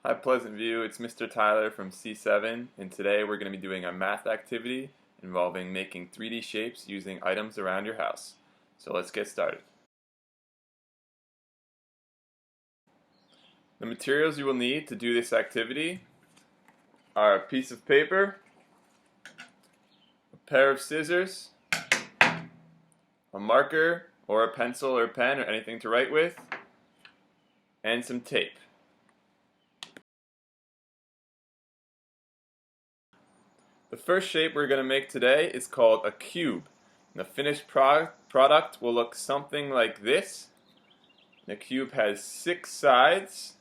Hi Pleasant View, it's Mr. Tyler from C7, and today we're going to be doing a math activity involving making 3D shapes using items around your house. So let's get started. The materials you will need to do this activity are a piece of paper, a pair of scissors, a marker or a pencil or pen or anything to write with, and some tape. The first shape we're going to make today is called a cube. The finished product will look something like this. The cube has 6 sides,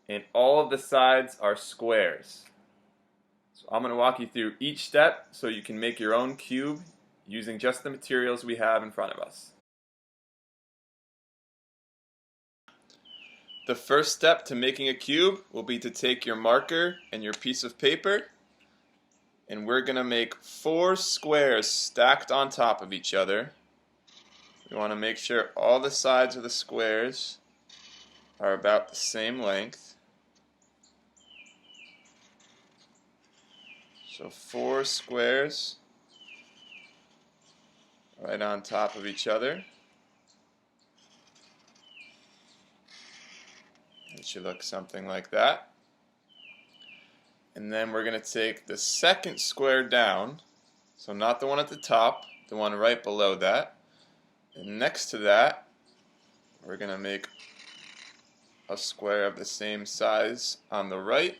and all of the sides are squares. So I'm going to walk you through each step so you can make your own cube using just the materials we have in front of us. The first step to making a cube will be to take your marker and your piece of paper, and we're going to make 4 squares stacked on top of each other. We want to make sure all the sides of the squares are about the same length. So 4 squares right on top of each other. It should look something like that. And then we're going to take the second square down, so not the one at the top, the one right below that. And next to that, we're going to make a square of the same size on the right,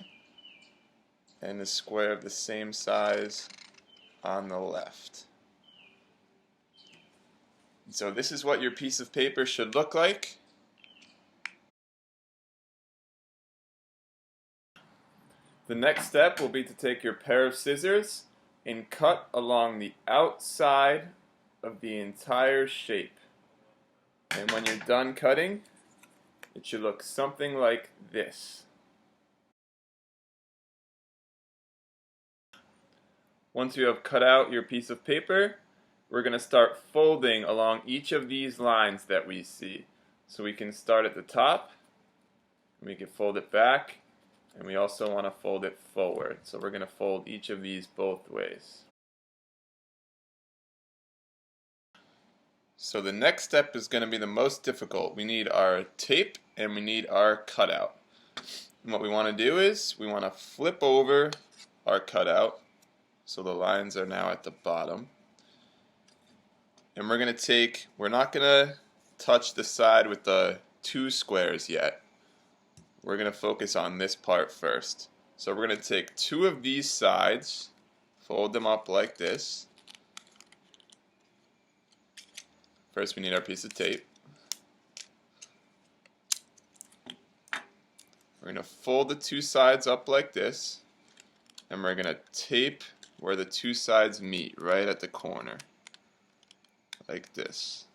and a square of the same size on the left. So this is what your piece of paper should look like. The next step will be to take your pair of scissors and cut along the outside of the entire shape. And when you're done cutting, it should look something like this. Once you have cut out your piece of paper, we're going to start folding along each of these lines that we see. So we can start at the top, and we can fold it back, and we also want to fold it forward. So we're going to fold each of these both ways. So the next step is going to be the most difficult. We need our tape and we need our cutout. And what we want to do is we want to flip over our cutout so the lines are now at the bottom. And we're not going to touch the side with the 2 squares yet. We're going to focus on this part first. So we're going to take 2 of these sides, fold them up like this. First we need our piece of tape. We're going to fold the 2 sides up like this, and we're going to tape where the 2 sides meet, right at the corner, like this.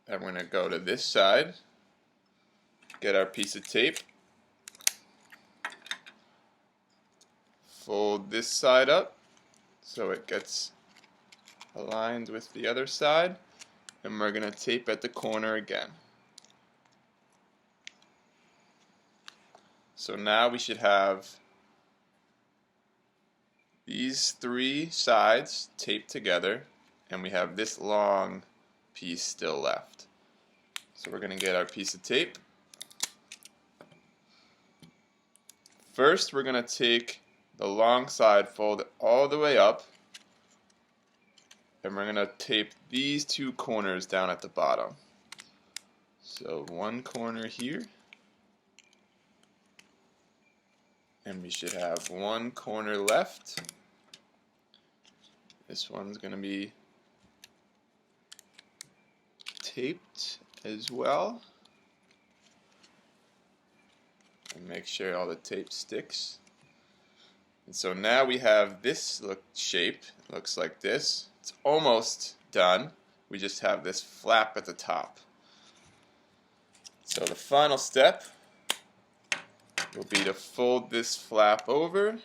And we're going to go to this side, get our piece of tape, fold this side up so it gets aligned with the other side, and we're going to tape at the corner again. So now we should have these 3 sides taped together, and we have this long piece still left. So we're going to get our piece of tape. First we're going to take the long side, fold it all the way up, and we're going to tape these 2 corners down at the bottom. So one corner here, and we should have 1 corner left. This one's going to be taped as well, and make sure all the tape sticks. And so now we have this shape. It looks like this. It's almost done. We just have this flap at the top. So the final step will be to fold this flap over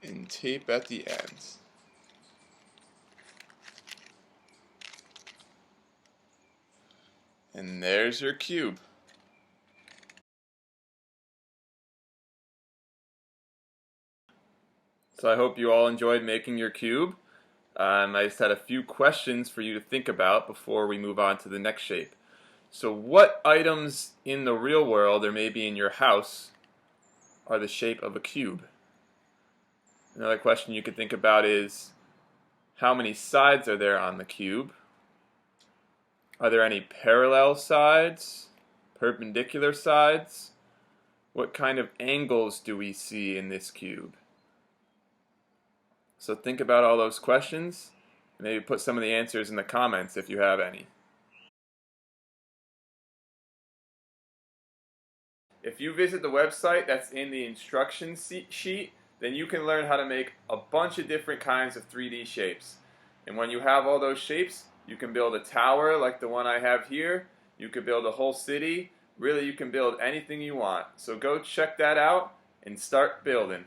and tape at the ends. And there's your cube. So I hope you all enjoyed making your cube. I just had a few questions for you to think about before we move on to the next shape. So what items in the real world, or maybe in your house, are the shape of a cube? Another question you could think about is, how many sides are there on the cube? Are there any parallel sides? Perpendicular sides? What kind of angles do we see in this cube? So think about all those questions, and maybe put some of the answers in the comments if you have any. If you visit the website that's in the instructions sheet, then you can learn how to make a bunch of different kinds of 3D shapes. And when you have all those shapes, you can build a tower like the one I have here. You could build a whole city. Really, you can build anything you want. So go check that out and start building.